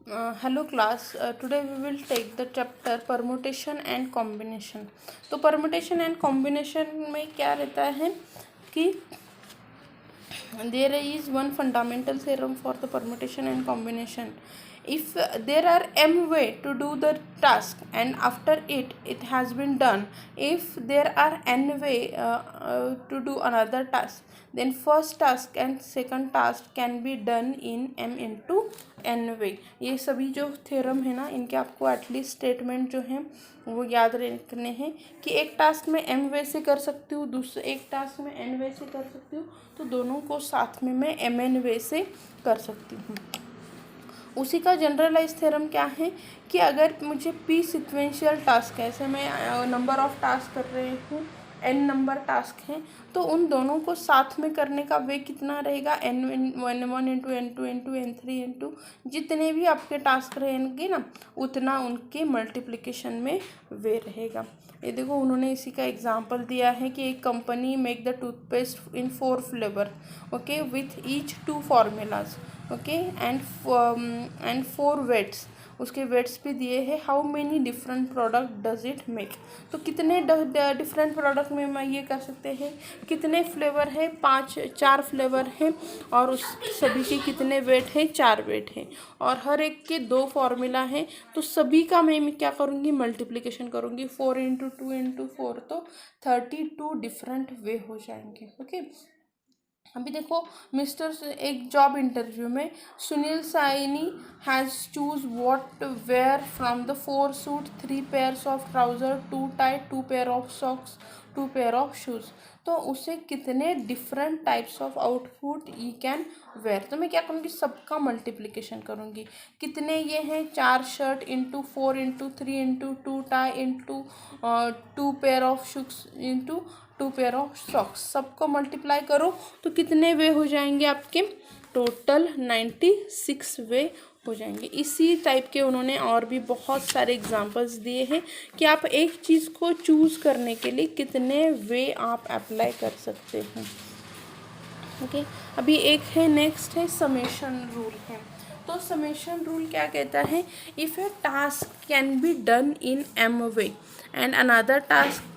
Hello class, today we will take the chapter permutation and combination. तो permutation and combination में क्या रहता है कि there is one fundamental theorem for the permutation and combination. If there are m way to do the task and after it has been done, if there are n way to do another task, then first task and second task can be done in m into n way. ये सभी जो theorem है ना, इनके आपको at least statement जो है वो याद रखने हैं कि एक टास्क में m वे से कर सकती हूँ, दूसरे एक टास्क में n वे से कर सकती हूँ, तो दोनों को साथ में मैं mn वे से कर सकती हूँ। उसी का जनरलाइज थ्योरम क्या है कि अगर मुझे p सिक्वेंशियल टास्क है, ऐसे मैं नंबर ऑफ टास्क कर रही हूँ, n नंबर टास्क हैं, तो उन दोनों को साथ में करने का वे कितना रहेगा, n1 into n2 into n3 into जितने भी आपके टास्क रहेंगे ना, उतना उनके मल्टीप्लिकेशन में वे रहेगा। ये देखो, उन्होंने इसी का एग्जांपल दिया है कि एक company make the toothpaste in 4 flavour, okay, with each 2 formulas, okay, and 4 weights, उसके वेट्स भी दिए हैं। How many different product does it make, तो कितने डिफरेंट प्रोडक्ट में मैं ये कर सकते हैं, कितने फ्लेवर है, 4 फ्लेवर हैं, और उस सभी के कितने वेट हैं, 4 वेट हैं, और हर एक के 2 फार्मूला हैं, तो सभी का मैं क्या करूँगी, मल्टीप्लिकेशन करूँगी, 4 इंटू 2 इंटू 4, तो 32 डिफरेंट वे हो जाएंगे। ओके, अभी देखो, एक जॉब इंटरव्यू में Sunil Saini has choose what wear from the 4 suit, 3 pairs of trouser, 2 tie, 2 pair of socks, 2 pair of shoes, तो उसे कितने different types of outfit he can wear. तो मैं क्या करूँगी, सबका मल्टीप्लिकेशन करूँगी, कितने ये हैं, 4 shirt into 4 into 3 into 2 tie into 2 pair of shoes into 2 pair of socks, सबको मल्टीप्लाई करो तो कितने वे हो जाएंगे आपके, टोटल 96 वे हो जाएंगे। इसी टाइप के उन्होंने और भी बहुत सारे एग्जांपल्स दिए हैं कि आप एक चीज़ को चूज़ करने के लिए कितने वे आप अप्लाई कर सकते हैं। ओके, अभी एक है, नेक्स्ट है समेशन रूल है। तो समेशन रूल क्या कहता है, if A task can be done in m way and another task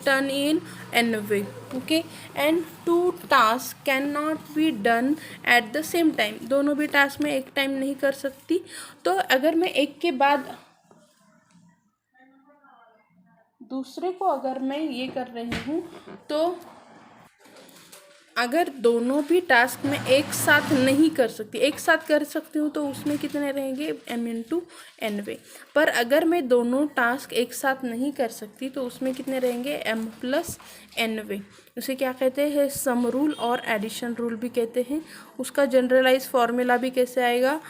done in n way, okay, and 2 tasks cannot be done at the same time, दोनों भी task में एक time नहीं कर सकती। तो अगर मैं एक के बाद दूसरे को अगर मैं ये कर रही हूँ, तो अगर दोनों भी टास्क में एक साथ नहीं कर सकती, एक साथ कर सकती हूँ, तो उसमें कितने रहेंगे, m इंटू एन वे। पर अगर मैं दोनों टास्क एक साथ नहीं कर सकती, तो उसमें कितने रहेंगे, m प्लस एन वे। उसे क्या कहते हैं, सम रूल और एडिशन रूल भी कहते हैं। उसका जनरलाइज फार्मूला भी कैसे आएगा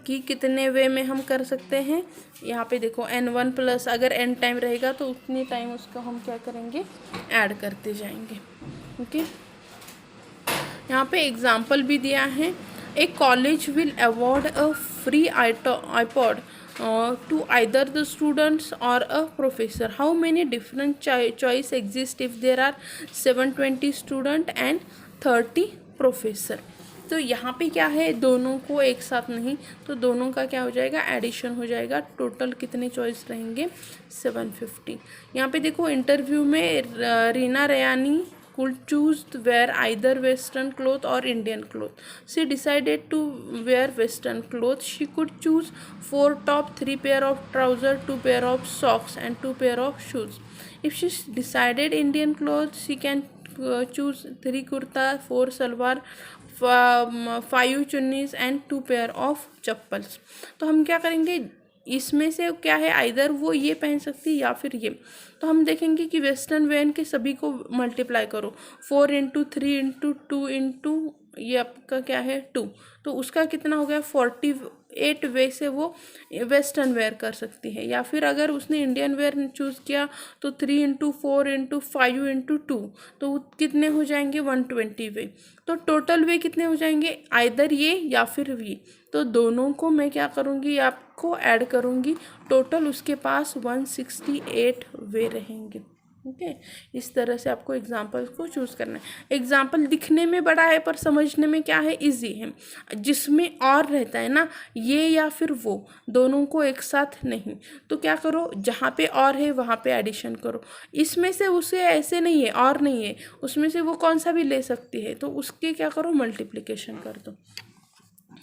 कि कितने वे में हम कर सकते हैं। यहाँ पे देखो, n1 प्लस अगर n टाइम रहेगा तो उतनी टाइम उसका हम क्या करेंगे, ऐड करते जाएंगे। ओके, यहाँ पे एग्जाम्पल भी दिया है, a college will award a free iPod to either the students और a professor. How many different choice exist if there are 720 student and 30 professor. तो यहाँ पे क्या है, दोनों को एक साथ नहीं, तो दोनों का क्या हो जाएगा, एडिशन हो जाएगा। टोटल कितने चॉइस रहेंगे, 750। यहाँ पे देखो, इंटरव्यू में Reena Rayani could choose to wear either western cloth or Indian cloth. She decided to wear western cloth. She could choose 4 top, 3 pair of trousers, 2 pair of socks and 2 pair of shoes. If she decided Indian clothes, she can choose 3 kurta, 4 salwar, 5 chunnis and 2 pair of chappals. तो हम क्या करेंगे, इसमें से क्या है, either वो ये पहन सकती है या फिर ये। तो हम देखेंगे कि वेस्टर्न वेयर के सभी को मल्टीप्लाई करो, 4 इंटू 3 इंटू 2 इंटू ये आपका क्या है 2, तो उसका कितना हो गया, 48 वे से वो वेस्टर्न वेयर कर सकती है। या फिर अगर उसने इंडियन वेयर चूज़ किया तो 3 इंटू 4 इंटू 5 इंटू 2, तो कितने हो जाएंगे, 120 वे। तो टोटल वे कितने हो जाएंगे, आइदर ये या फिर ये। तो दोनों को मैं क्या करूँगी, आपको ऐड करूँगी, टोटल उसके पास 168 वे रहेंगे। ओके इस तरह से आपको एग्जाम्पल को चूज़ करना है। एग्जाम्पल दिखने में बड़ा है पर समझने में क्या है, इजी है। जिसमें और रहता है ना, ये या फिर वो, दोनों को एक साथ नहीं, तो क्या करो, जहाँ पे और है वहाँ पे एडिशन करो। इसमें से उसे ऐसे नहीं है, और नहीं है, उसमें से वो कौन सा भी ले सकती है, तो उसके क्या करो, मल्टीप्लिकेशन कर दो।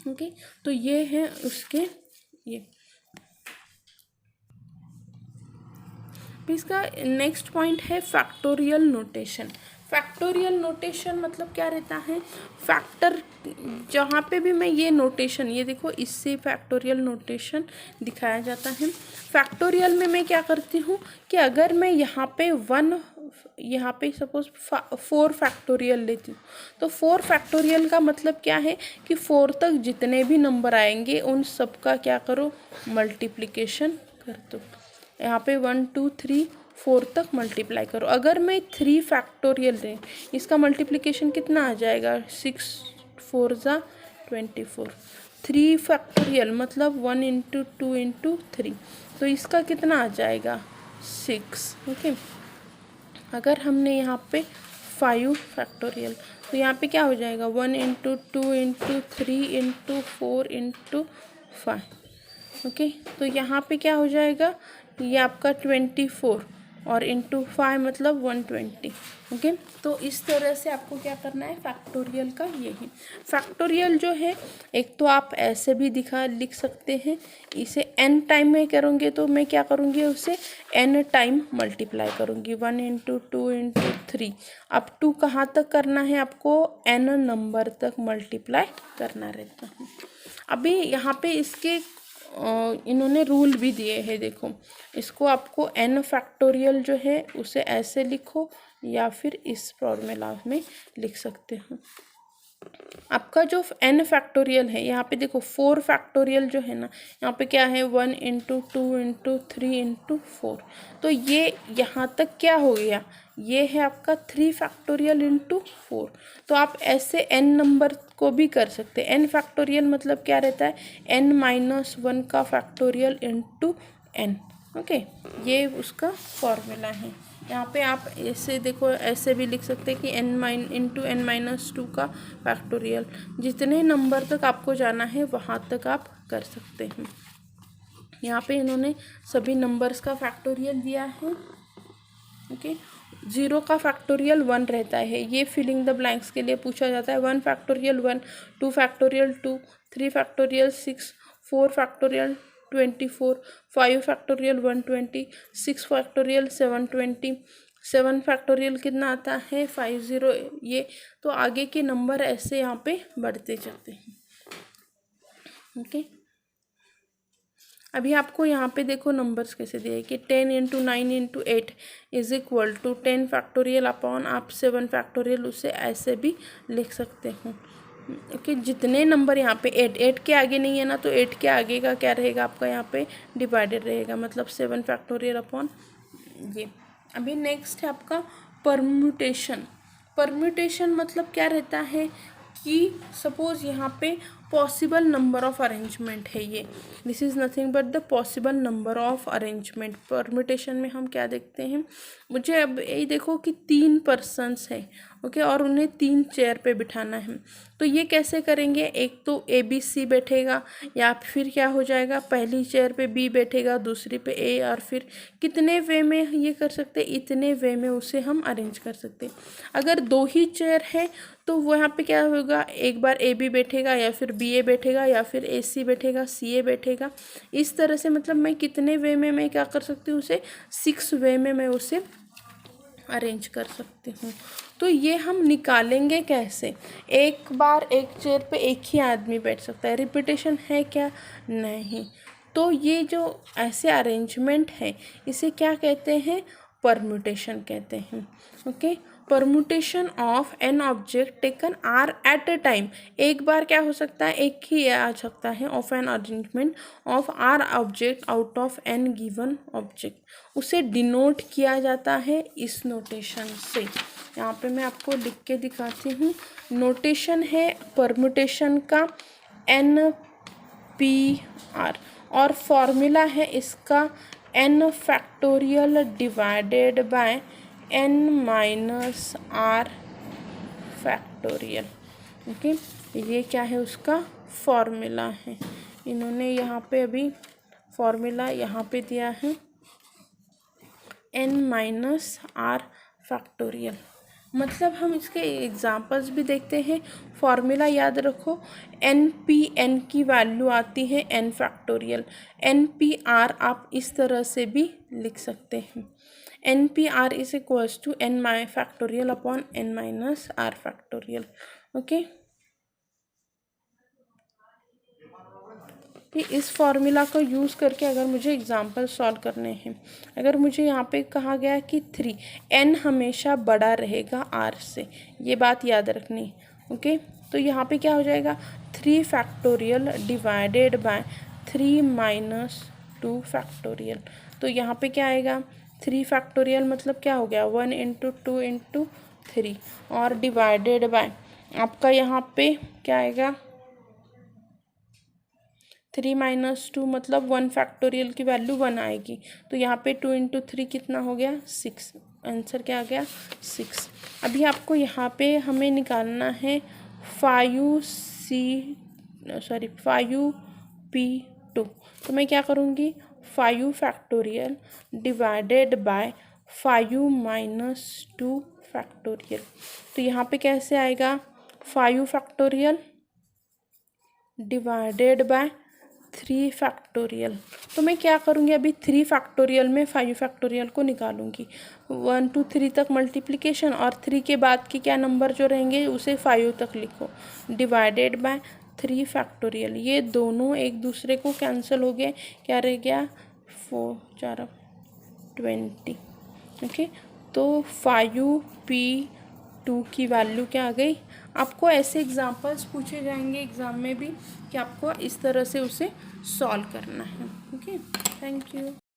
ओके तो ये है उसके ये। इसका नेक्स्ट पॉइंट है फैक्टोरियल नोटेशन। फैक्टोरियल नोटेशन मतलब क्या रहता है, फैक्टर जहाँ पे भी मैं ये नोटेशन, ये देखो इससे फैक्टोरियल नोटेशन दिखाया जाता है। फैक्टोरियल में मैं क्या करती हूँ कि अगर मैं यहाँ पे यहाँ पे सपोज 4 फैक्टोरियल लेती हूँ, तो 4 फैक्टोरियल का मतलब क्या है कि 4 तक जितने भी नंबर आएंगे उन सब का क्या करो, मल्टीप्लिकेशन कर दो। यहाँ पे 1 2 3 4 तक मल्टीप्लाई करो। अगर मैं 3 फैक्टोरियल लें, इसका मल्टीप्लिकेशन कितना आ जाएगा, 6 4 ज़ा 24। 3 फैक्टोरियल मतलब 1 इंटू 2 इंटू 3, तो इसका कितना आ जाएगा 6। ओके अगर हमने यहाँ पे 5 फैक्टोरियल, तो यहाँ पे क्या हो जाएगा 1 into 2 into 3 into 4 into 5। Okay तो यहाँ पे क्या हो जाएगा, ये आपका 24 और इंटू 5 मतलब 120। ओके तो इस तरह से आपको क्या करना है, फैक्टोरियल का यही। फैक्टोरियल जो है, एक तो आप ऐसे भी लिख सकते हैं, इसे n टाइम में करूँगे तो मैं क्या करूँगी, उसे n टाइम मल्टीप्लाई करूँगी, 1 इंटू 2 इंटू 3। अब 2 कहाँ तक करना है आपको, n नंबर तक मल्टीप्लाई करना रहता है। अभी यहाँ पे इसके इन्होंने रूल भी दिए हैं, देखो इसको आपको n फैक्टोरियल जो है उसे ऐसे लिखो या फिर इस फॉर्मूला में लिख सकते हो। आपका जो n फैक्टोरियल है, यहाँ पे देखो 4 फैक्टोरियल जो है ना, यहाँ पे क्या है 1 इंटू 2 इंटू 3 इंटू 4, तो ये यहाँ तक क्या हो गया, ये है आपका 3 फैक्टोरियल इंटू 4। तो आप ऐसे n नंबर को भी कर सकते हैं। n फैक्टोरियल मतलब क्या रहता है, n-1 का फैक्टोरियल इंटू n। ओके ये उसका फॉर्मूला है। यहाँ पे आप ऐसे देखो, ऐसे भी लिख सकते हैं कि n-2 का फैक्टोरियल, जितने नंबर तक आपको जाना है वहाँ तक आप कर सकते हैं। यहाँ पे इन्होंने सभी नंबर्स का फैक्टोरियल दिया है। ओके 0 का फैक्टोरियल 1 रहता है, ये फिलिंग द ब्लैंक्स के लिए पूछा जाता है। 1 factorial 1, 2 factorial 2, 3 factorial 6, 4 factorial 24, 5 factorial 120, 6 factorial 720, 7 factorial कितना आता है 50। ये तो आगे के नंबर ऐसे यहाँ पे बढ़ते जाते हैं। ओके अभी आपको यहाँ पे देखो नंबर्स कैसे दिए कि 10 into 9 into 8 is equal to 10 factorial upon आप 7 फैक्टोरियल, उसे ऐसे भी लिख सकते हो। ओके जितने नंबर यहाँ पे 8 के आगे नहीं है ना, तो 8 के आगे का क्या रहेगा आपका, यहाँ पे डिवाइडेड रहेगा, मतलब 7 फैक्टोरियल अपॉन ये। अभी नेक्स्ट है आपका परम्यूटेशन। परम्यूटेशन मतलब क्या रहता है कि सपोज यहाँ पे पॉसिबल नंबर ऑफ अरेंजमेंट है, ये this is nothing but the possible number of arrangement. Permutation में हम क्या देखते हैं, मुझे अब यही देखो कि 3 पर्सन्स है, ओके और उन्हें 3 चेयर पे बिठाना है, तो ये कैसे करेंगे, एक तो ABC बैठेगा, या फिर क्या हो जाएगा, पहली चेयर पे B बैठेगा, दूसरी पे A, और फिर कितने वे में ये कर सकते, इतने वे में उसे हम अरेंज कर सकते। अगर 2 ही चेयर है तो वो यहाँ पे क्या होगा, एक बार AB बैठेगा, या फिर BA बैठेगा, या फिर AC बैठेगा, CA बैठेगा। इस तरह से मतलब मैं कितने वे में मैं क्या कर सकती हूँ, उसे 6 वे में मैं उसे अरेंज कर सकती हूँ। तो ये हम निकालेंगे कैसे, एक बार एक चेयर पे एक ही आदमी बैठ सकता है, रिपीटेशन है क्या, नहीं। तो ये जो ऐसे अरेंजमेंट है इसे क्या कहते हैं, परम्यूटेशन कहते हैं। Okay permutation of n object taken r at a time, एक बार क्या हो सकता है, एक ही आ सकता है, of n arrangement of r object out of n given object, उसे डिनोट किया जाता है इस नोटेशन से। यहाँ पे मैं आपको लिख के दिखाती हूँ, नोटेशन है परम्यूटेशन का NPR, और फॉर्मूला है इसका n factorial divided by n minus r factorial. Okay, ये क्या है, उसका फॉर्मूला है। इन्होंने यहाँ पे अभी फॉर्मूला यहाँ पे दिया है n माइनस आर फैक्टोरियल। मतलब हम इसके एग्जांपल्स भी देखते हैं। फॉर्मूला याद रखो, एन पी एन की वैल्यू आती है n factorial. N P r आप इस तरह से भी लिख सकते हैं, n P r is equals to n factorial upon n minus r factorial. Okay, इस फॉर्मूला को यूज़ करके अगर मुझे एग्जाम्पल सॉल्व करने हैं, अगर मुझे यहाँ पे कहा गया कि 3 n हमेशा बड़ा रहेगा r से, ये बात याद रखनी। ओके, तो यहाँ पे क्या हो जाएगा, 3 factorial divided bye 3 minus 2 factorial. तो यहाँ पे क्या आएगा, 3 फैक्टोरियल मतलब क्या हो गया, 1 इंटू 2 इंटू 3 और डिवाइडेड बाय आपका यहाँ पे क्या आएगा, 3 माइनस 2 मतलब 1 फैक्टोरियल की वैल्यू 1 आएगी। तो यहाँ पे 2 इंटू 3 कितना हो गया, 6। आंसर क्या आ गया, 6। अभी आपको यहाँ पे हमें निकालना है 5p2। तो मैं क्या करूँगी, 5 factorial divided bye 5 minus 2 factorial. तो यहाँ पे कैसे आएगा, 5 फैक्टोरियल डिवाइडेड बाय 3 फैक्टोरियल। तो मैं क्या करूँगी, अभी 3 फैक्टोरियल में 5 फैक्टोरियल को निकालूंगी। 1 to 3 तक मल्टीप्लिकेशन और 3 के बाद के क्या नंबर जो रहेंगे उसे 5 तक लिखो, डिवाइडेड बाय 3 फैक्टोरियल। ये दोनों एक दूसरे को कैंसिल हो गए, क्या रह गया, 4 4 20। ओके, तो 5p2 की वैल्यू क्या आ गई। आपको ऐसे एग्जांपल्स पूछे जाएंगे एग्ज़ाम में भी कि आपको इस तरह से उसे सॉल्व करना है। Okay, thank you.